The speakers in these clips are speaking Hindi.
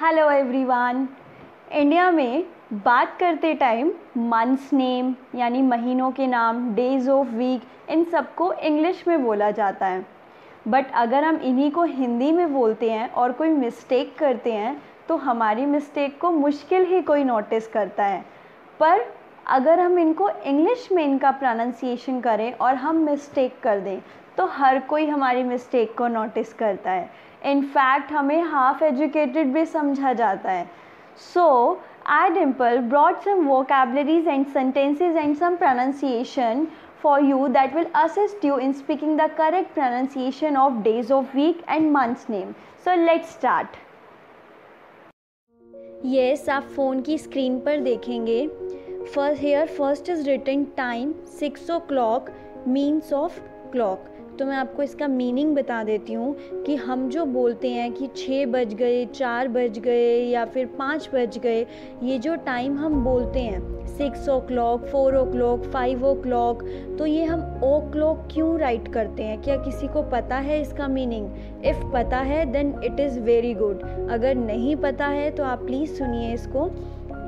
Hello everyone. इंडिया में बात करते टाइम मंथ्स नेम यानी महीनों के नाम, डेज ऑफ वीक, इन सबको इंग्लिश में बोला जाता है। बट अगर हम इन्हीं को हिंदी में बोलते हैं और कोई मिस्टेक करते हैं तो हमारी मिस्टेक को मुश्किल ही कोई नोटिस करता है। पर अगर हम इनको इंग्लिश में इनका प्रोनाउंसिएशन करें और हम मिस्टेक कर दें तो हर कोई हमारी मिस्टेक को नोटिस करता है। इनफैक्ट हमें हाफ एजुकेटेड भी समझा जाता है। सो I Dimple brought some vocabularies and sentences and some pronunciation for you that will assist you in speaking the correct pronunciation of days of week and months name. So let's start. Yes, आप फ़ोन की स्क्रीन पर देखेंगे first is written time 6 o'clock means of clock. तो मैं आपको इसका मीनिंग बता देती हूँ कि हम जो बोलते हैं कि 6 बज गए, 4 बज गए या फिर 5 बज गए, ये जो टाइम हम बोलते हैं 6 o'clock, 4 o'clock, 5 o'clock, तो ये हम ओ क्लॉक क्यों राइट करते हैं? क्या किसी को पता है इसका मीनिंग? इफ़ पता है then it is very good. अगर नहीं पता है तो आप प्लीज़ सुनिए इसको।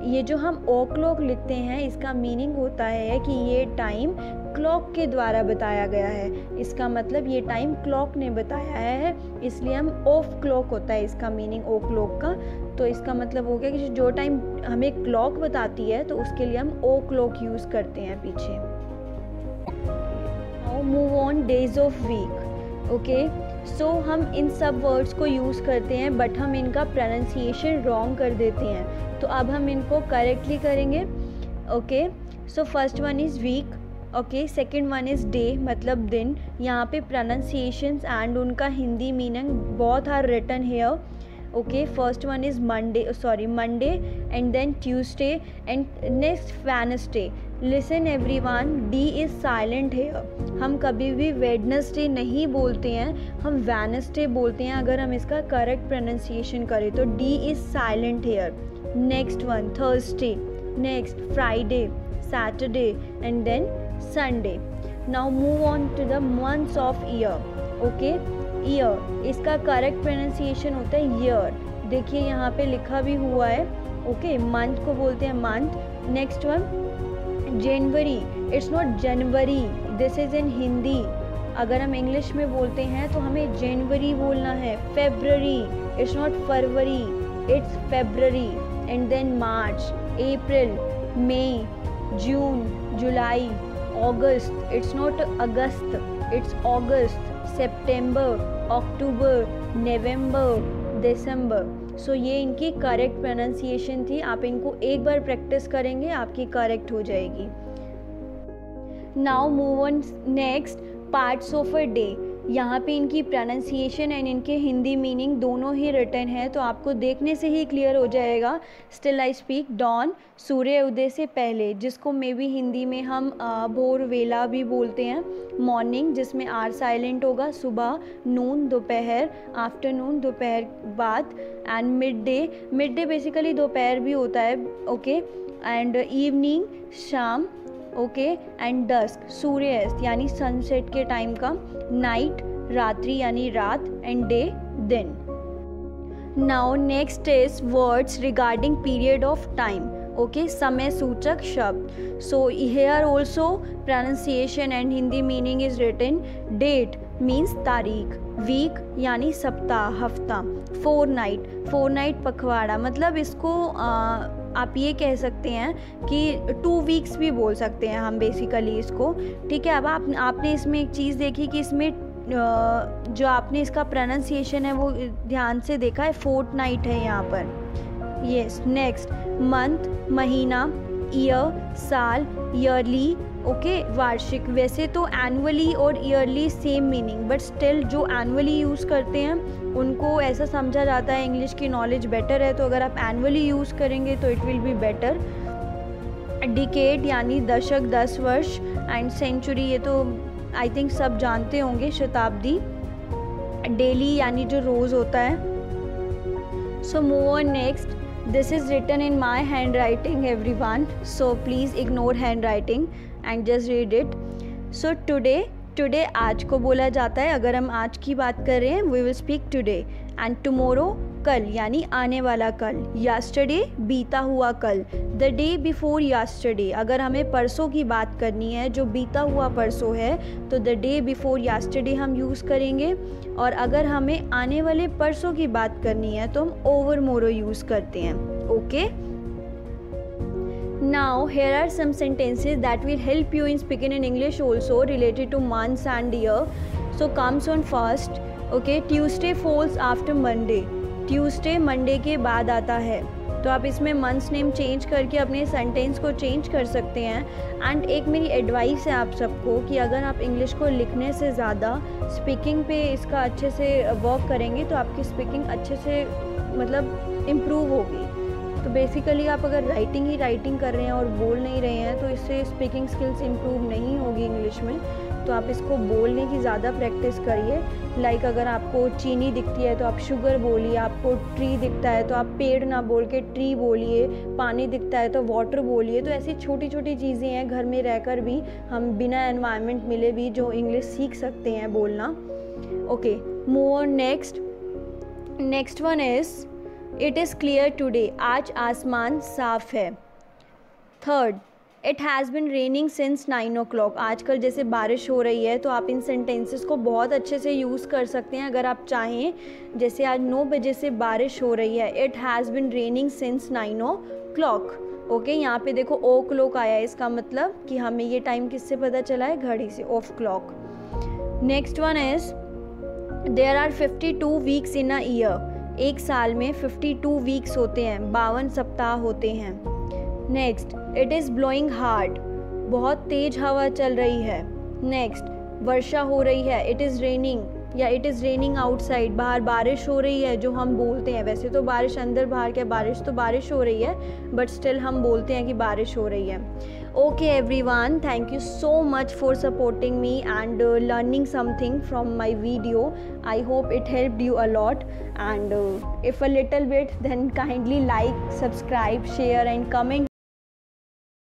ये जो हम ओ क्लॉक लिखते हैं इसका मीनिंग होता है कि ये टाइम क्लॉक के द्वारा बताया गया है। इसका मतलब ये टाइम क्लॉक ने बताया है, इसलिए हम ऑफ क्लॉक होता है इसका मीनिंग ओ क्लॉक का। तो इसका मतलब हो गया कि जो टाइम हमें क्लॉक बताती है तो उसके लिए हम ओ क्लॉक यूज़ करते हैं पीछे। Now move on days of week. Okay, so हम इन सब वर्ड्स को यूज़ करते हैं बट हम इनका प्रोनाउंसिएशन रॉन्ग कर देते हैं। तो अब हम इनको करेक्टली करेंगे। Okay, so first one is week. Okay, second one is day मतलब दिन। यहाँ पे प्रोनाउंसिएशंस एंड उनका Hindi meaning both are written here. Okay, first one is Monday and then Tuesday and next Wednesday. Listen everyone, D is silent here. हम कभी भी वेडनेसडे नहीं बोलते हैं, हम वेडनेसडे बोलते हैं अगर हम इसका करेक्ट प्रोनाउंसिएशन करें तो D is silent here. Next one Thursday, next Friday, Saturday and then Sunday. Now move on to the months of year. Okay, year इसका करेक्ट प्रोनाउंसिएशन होता है ईयर। देखिए यहाँ पे लिखा भी हुआ है। ओके, मंथ को बोलते हैं month. Next one January, it's not January, this is in Hindi. अगर हम इंग्लिश में बोलते हैं तो हमें जनवरी बोलना है। फेब्रवरी, इट्स नॉट फरवरी, it's February. And then March, April, May, June, July, August, it's not अगस्त, it's August. September, October, November, December. So ये इनकी करेक्ट प्रोनाउंसिएशन थी। आप इनको एक बार प्रैक्टिस करेंगे आपकी करेक्ट हो जाएगी। Now move on next parts of a day. यहाँ पे इनकी प्रोनाउंसिएशन एंड इनके हिंदी मीनिंग दोनों ही रिटन है तो आपको देखने से ही क्लियर हो जाएगा। स्टिल आई स्पीक डॉन, सूर्य उदय से पहले, जिसको मे बी हिंदी में हम भोर वेला भी बोलते हैं। मॉर्निंग जिसमें आर साइलेंट होगा, सुबह, नून दोपहर, आफ्टरनून दोपहर बाद, एंड मिड डे बेसिकली दोपहर भी होता है। ओके, एंड इवनिंग शाम। ओके, एंड डस्क सूर्यास्त यानी सनसेट के टाइम का, नाइट रात्रि यानी रात, एंड डे दिन। Now next is words regarding period of time. Okay, समय सूचक शब्द। So here also pronunciation and Hindi meaning is written. Date means तारीख, वीक यानी सप्ताह हफ्ता, फोरनाइट पखवाड़ा, मतलब इसको आप ये कह सकते हैं कि 2 वीक्स भी बोल सकते हैं हम बेसिकली इसको। ठीक है, अब आपने इसमें एक चीज़ देखी कि इसमें जो आपने इसका प्रोनाउंसिएशन है वो ध्यान से देखा है, फोर्टनाइट है यहाँ पर। यस, नेक्स्ट मंथ महीना, ईयर साल, ईयरली। ओके, वार्षिक। वैसे तो एनुअली और yearly same meaning, but still जो एनुअली यूज़ करते हैं उनको ऐसा समझा जाता है इंग्लिश की नॉलेज बेटर है, तो अगर आप एनुअली यूज़ करेंगे तो it will be better. Decade यानी दशक, 10 वर्ष, एंड सेंचुरी ये तो आई थिंक सब जानते होंगे, शताब्दी। डेली यानी जो रोज़ होता है। So move on next. This is written in my handwriting everyone, so please ignore handwriting and just read it. So today आज को बोला जाता है। अगर हम आज की बात कर रहे हैं we will speak today, and tomorrow कल यानी आने वाला कल, yesterday बीता हुआ कल, the day before yesterday अगर हमें परसों की बात करनी है, जो बीता हुआ परसों है, तो the day before yesterday हम यूज़ करेंगे। और अगर हमें आने वाले परसों की बात करनी है तो हम overmorrow यूज़ करते हैं। Okay, Now here are some sentences that will help you in speaking in English also related to months and year. So comes on first. Okay, Tuesday falls after Monday. Tuesday Monday के बाद आता है, तो आप इसमें मंथ्स नेम चेंज करके अपने सेंटेंस को चेंज कर सकते हैं। एंड एक मेरी एडवाइस है आप सबको कि अगर आप इंग्लिश को लिखने से ज़्यादा स्पीकिंग पे इसका अच्छे से वर्क करेंगे तो आपकी स्पीकिंग अच्छे से मतलब इम्प्रूव होगी। तो बेसिकली आप अगर राइटिंग ही राइटिंग कर रहे हैं और बोल नहीं रहे हैं तो इससे स्पीकिंग स्किल्स इम्प्रूव नहीं होगी इंग्लिश में। तो आप इसको बोलने की ज़्यादा प्रैक्टिस करिए। लाइक अगर आपको चीनी दिखती है तो आप शुगर बोलिए, आपको ट्री दिखता है तो आप पेड़ ना बोल के ट्री बोलिए, पानी दिखता है तो वाटर बोलिए। तो ऐसी छोटी छोटी चीज़ें हैं घर में रहकर भी हम बिना एनवायरनमेंट मिले भी जो इंग्लिश सीख सकते हैं बोलना। Okay, move on next one is it is clear today, आज आसमान साफ है। Third, it has been raining since 9 o'clock, आजकल जैसे बारिश हो रही है तो आप इन सेंटेंसेस को बहुत अच्छे से यूज़ कर सकते हैं अगर आप चाहें। जैसे आज 9 बजे से बारिश हो रही है, it has been raining since 9 o'clock। Okay, यहाँ पे देखो ओ क्लॉक आया है, इसका मतलब कि हमें ये टाइम किससे पता चला है, घड़ी से, of clock. Next one is there are 52 weeks in a year, एक साल में 52 वीक्स होते हैं, 52 सप्ताह होते हैं। Next, it is blowing hard, बहुत तेज हवा चल रही है। नेक्स्ट, वर्षा हो रही है, इट इज़ रेनिंग या इट इज़ रेनिंग आउटसाइड, बाहर बारिश हो रही है जो हम बोलते हैं। वैसे तो बारिश अंदर बाहर क्या, बारिश तो बारिश हो रही है बट स्टिल हम बोलते हैं कि बारिश हो रही है। Okay everyone, thank you so much for supporting me and learning something from my video. I hope it helped you a lot, and if a little bit then kindly like, subscribe, share and comment